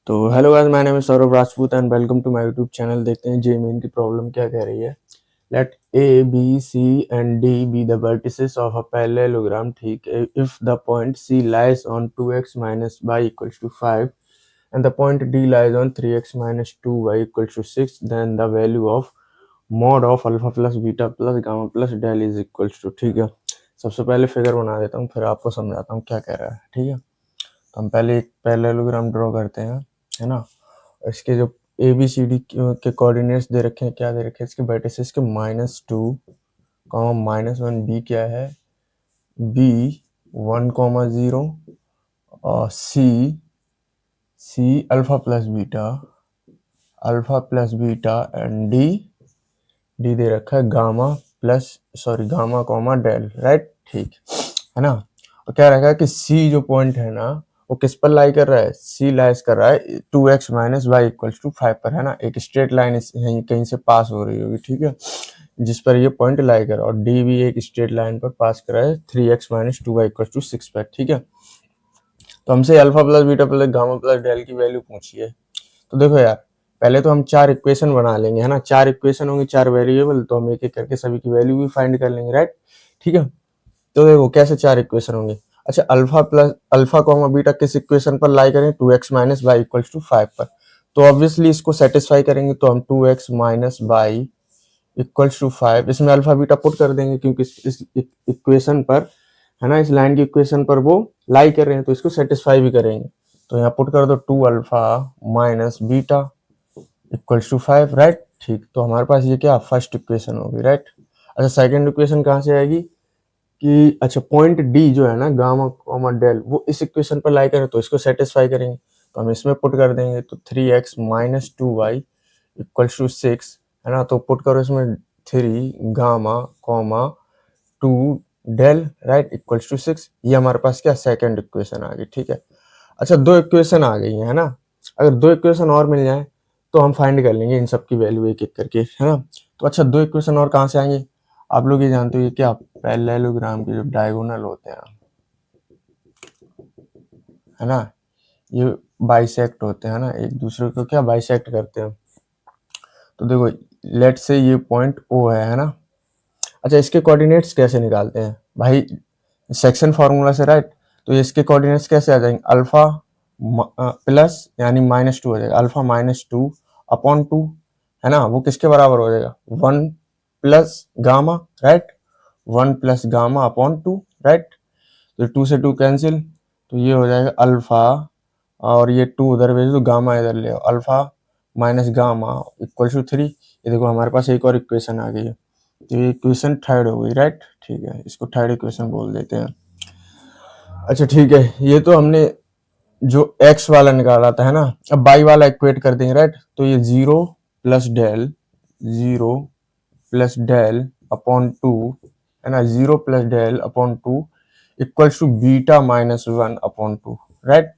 तो hello guys, my name is Saurabh Rajput and welcome to my YouTube channel. देखते हैं JEE Main की प्रॉब्लम क्या कह रही है। Let A B C and D be the vertices of a parallelogram, ठीक है। If the point C lies on 2x minus Y equals to 5 and the point D lies on 3x minus 2y equals to 6, then the value of mod of alpha plus beta plus gamma plus del is equals to, ठीक है। सबसे पहले figure बना देता हूँ, फिर आपको समझाता हूँ क्या कह रहा है, ठीक है। तो हम पहले एक पैरेललोग्राम ड्रॉ करते हैं, है ना। इसके जो ए बी सी डी के कोऑर्डिनेट्स दे रखे हैं, क्या दे रखे हैं इसके वर्टिसेस के, -2, -1, बी क्या है, बी 1, 0 और C alpha plus beta and D दे रखा है गामा कॉमा डेल, राइट, ठीक है ना। और क्या रखा है कि सी जो पॉइंट है ना, वो किस पर लाई कर रहा है, सी लाइज कर रहा है 2x minus Y equals to 5 पर, है ना। एक स्ट्रेट लाइन कहीं से पास हो रही होगी, ठीक है, जिस पर ये पॉइंट लाई कर रहा है। और डी भी एक स्ट्रेट लाइन पर पास कर रहा है 3x minus 2y equals to 6 पर, ठीक है। तो हमसे alpha plus beta plus gamma plus del की वैल्यू पूछी है। तो देखो यार, पहले तो हम 4 इक्वेशन बना लेंगे, है ना। 4 इक्वेशन होंगे, 4 वेरिएबल, तो हम एक एक करके सभी की वैल्यू भी फाइंड कर लेंगे, राइट, ठीक है। तो देखो कैसे 4 इक्वेशन होंगे। अच्छा, अल्फा कॉमा बीटा किस इक्वेशन पर लाई करें, 2x minus Y equals to 5 पर। तो ऑब्वियसली इसको सेटिस्फाई करेंगे, तो हम 2x minus Y equals to 5, इसमें अल्फा बीटा पुट कर देंगे, क्योंकि इस इक्वेशन पर, है ना, इस लाइन की इक्वेशन पर वो लाई कर रहे हैं, तो इसको सेटिस्फाई भी करेंगे। तो यहाँ पुट कर दो 2 alpha minus beta equals to 5, right, ठीक। तो हमारे पास ये क्या फर्स्ट इक्वेशन होगी, राइट। अच्छा, सेकंड इक्वेशन कहाँ से आएगी कि, अच्छा, पॉइंट डी जो है ना, गामा कॉमा डेल, वो इस इक्वेशन पर लाई करे, तो इसको सेटिस्फाई करेंगे, तो हम इसमें पुट कर देंगे। तो 3x minus 2y equals to 6, है ना। तो पुट करो इसमें 3 gamma comma 2 del, right, equals to 6। ये हमारे पास क्या सेकंड इक्वेशन आ गई, ठीक है। अच्छा, 2 इक्वेशन आ गई है ना। अगर 2 इक्वेशन और मिल जाए तो हम फाइंड कर लेंगे इन सब की वैल्यू एक एक करके, है ना। तो अच्छा, 2 इक्वेशन और कहाँ से आएंगे, आप लोग ये जानते हो, ये क्या पैरेललोग्राम के जो डायगोनल होते हैं, है ना, ये बाइसेक्ट होते हैं ना, एक दूसरे को क्या बाइसेक्ट करते हैं। तो देखो, लेट से ये पॉइंट ओ है ना। अच्छा, इसके कोऑर्डिनेट्स कैसे निकालते हैं भाई, सेक्शन फार्मूला से, राइट। तो इसके कोऑर्डिनेट्स कैसे आ जाएंगे, अल्फा प्लस यानी -2 हो जाएगा, अल्फा -2 अपॉन 2, है ना। वो किसके बराबर हो जाएगा, 1 plus gamma, right, 1 plus gamma upon 2, right. तो 2 से 2 कैंसिल, तो ये हो जाएगा अल्फा, और ये 2 उधर भेज दो, गामा इधर ले आओ, alpha minus gamma equal to 3। ये देखो हमारे पास एक और इक्वेशन आ गई है, तो ये इक्वेशन थर्ड हो गई, राइट, ठीक है, इसको थर्ड इक्वेशन बोल देते हैं। अच्छा, ठीक है, ये तो हमने जो x वाला निकाला था, है ना। अब y वाला इक्वेट कर देंगे, राइट। तो ये 0 प्लस डेल अपॉन 2, है ना, 0 plus del upon 2 equals to beta -1 upon 2, right.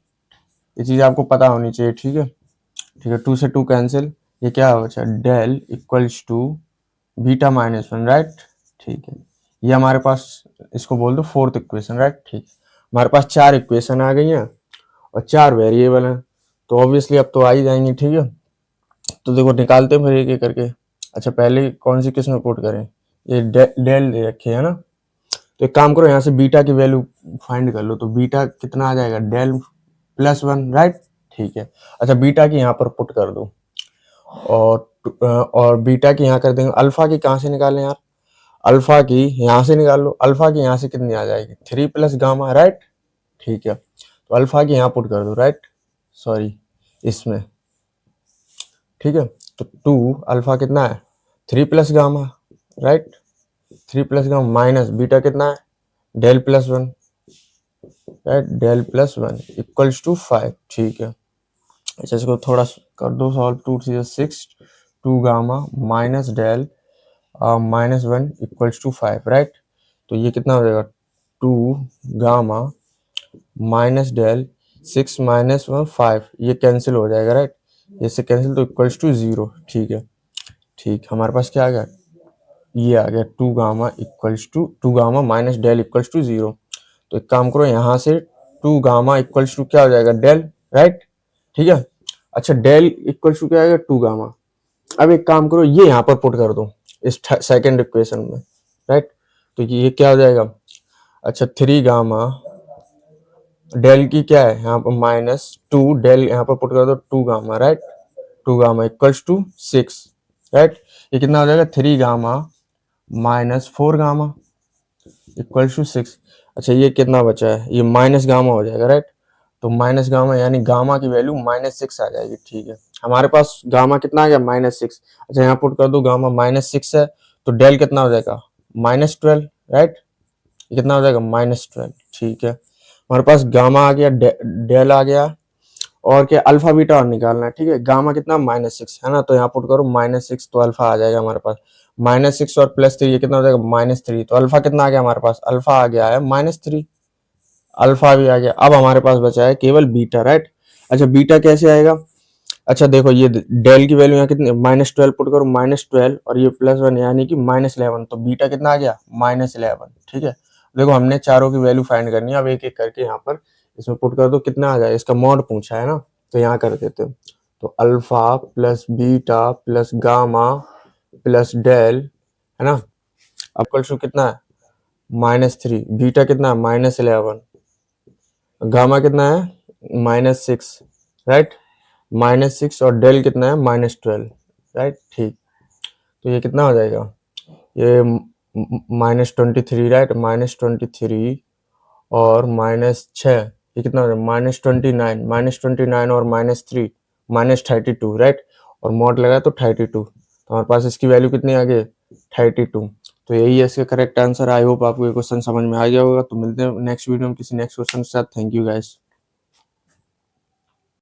ये चीज आपको पता होनी चाहिए, ठीक है, ठीक है। 2 से 2 कैंसिल, ये क्या हो बचा, del equals to beta -1, right, ठीक है। ये हमारे पास, इसको बोल दो फोर्थ इक्वेशन, राइट, ठीक। हमारे पास 4 इक्वेशन आ गई हैं और 4 वेरिएबल हैं, तो ऑब्वियसली अब तो आ ही जाएंगी, ठीक है। तो देखो निकालते हैं फिर एक एक करके। अच्छा, पहले कौन सी किस्म पुट करें, ये डेल दे रखे है ना। तो एक काम करो, यहाँ से बीटा की वैल्यू फाइंड कर लो, तो बीटा कितना आ जाएगा, डेल +1, राइट, ठीक है। अच्छा, बीटा की यहाँ पर पुट कर दो, और बीटा की यहाँ कर देंगे। अल्फा की कहाँ से निकालें यार, अल्फा की यहाँ से निकाल लो, अल्फा की यहाँ से कितनी आ जाएगी, 3 प्लस गामा, राइट, ठीक है। तो अल्फा की यहाँ पुट कर दो, राइट, सॉरी, इसमें, ठीक है। तो 2 अल्फा कितना है, 3 plus gamma, right, 3 plus gamma minus beta कितना है, del +1, right, del +1 equals to 5, ठीक है। अच्छा, इसको थोड़ा कर दो solve, 2 3 6, 2 gamma minus del -1 equals to 5, right. तो ये कितना हो जाएगा, 2 गामा माइनस डेल 6 -1 5, ये कैंसिल हो जाएगा, राइट, इससे कैंसिल, तो इक्वल्स टू 0, ठीक है, ठीक। हमारे पास क्या आ गया, ये आ गया 2 gamma minus del equals to 0। तो एक काम करो, यहाँ से 2 गामा इक्वल्स टू क्या हो जाएगा, डेल, राइट, ठीक है। अच्छा डेल इक्वल टू क्या आएगा 2 गामा। अब एक काम करो, ये यहाँ पर पुट कर दो इस सेकंड इक्वेशन में, राइट। तो ये क्या हो जाएगा, अच्छा 3 गामा डेल की क्या है यहाँ पर -2, डेल यहाँ पर पुट कर दो 2 gamma, right. 2 gamma equals to 6, right. ये कितना हो जाएगा 3 गामा -4 गामा इक्वल्स टू 6। अच्छा ये कितना बचा है, ये माइनस गामा हो जाएगा, राइट। तो माइनस गामा यानी गामा की वैल्यू -6 आ जाएगी, ठीक है। हमारे पास गामा कितना आ गया -6। अच्छा यहाँ पुट कर दो गामा -6 है, तो डेल कितना हो जाएगा -12, राइट। ये कितना हो जाएगा -12, ठीक है। हमारे पास गामा आ गया, डेल आ गया, और क्या अल्फा बीटा और निकालना है, ठीक है। गामा कितना -6 है ना, तो यहाँ पुट करो -6, तो अल्फा आ जाएगा हमारे पास -6 और +3, ये कितना हो जाएगा -3। तो अल्फा कितना आ गया हमारे पास, अल्फा आ गया है -3, अल्फा भी आ गया। अब हमारे पास बचा है केवल बीटा, राइट। अच्छा बीटा कैसे आएगा, अच्छा देखो ये डेल की वैल्यू यहाँ कितनी -12 पुट करो, -12 और ये +1 यानी कि -11, तो बीटा कितना आ गया -11, ठीक है। देखो हमने चारों की वैल्यू फाइंड करनी है, अब एक एक करके यहाँ पर इसमें पुट कर दो, कितना आ जाए, इसका मॉड पूछा है ना, तो यहाँ कर देते हैं। तो alpha plus beta plus gamma plus del, है ना। अब कल कितना है -3, बीटा कितना है -11, गामा कितना है -6, राइट। -6 और डेल कितना है -12, राइट, ठीक। तो ये कितना हो जाएगा, ये -23, राइट, -23 और -6, ये कितना हो जाएगा -29 और -3 -32, राइट। और मॉड लगा तो 32, तो हमारे पास इसकी वैल्यू कितनी आ गई 32। तो यही है इसका करेक्ट आंसर। आई होप आपको ये क्वेश्चन समझ में आ गया होगा। तो मिलते हैं नेक्स्ट वीडियो में किसी नेक्स्ट क्वेश्चन के साथ। Thank you guys.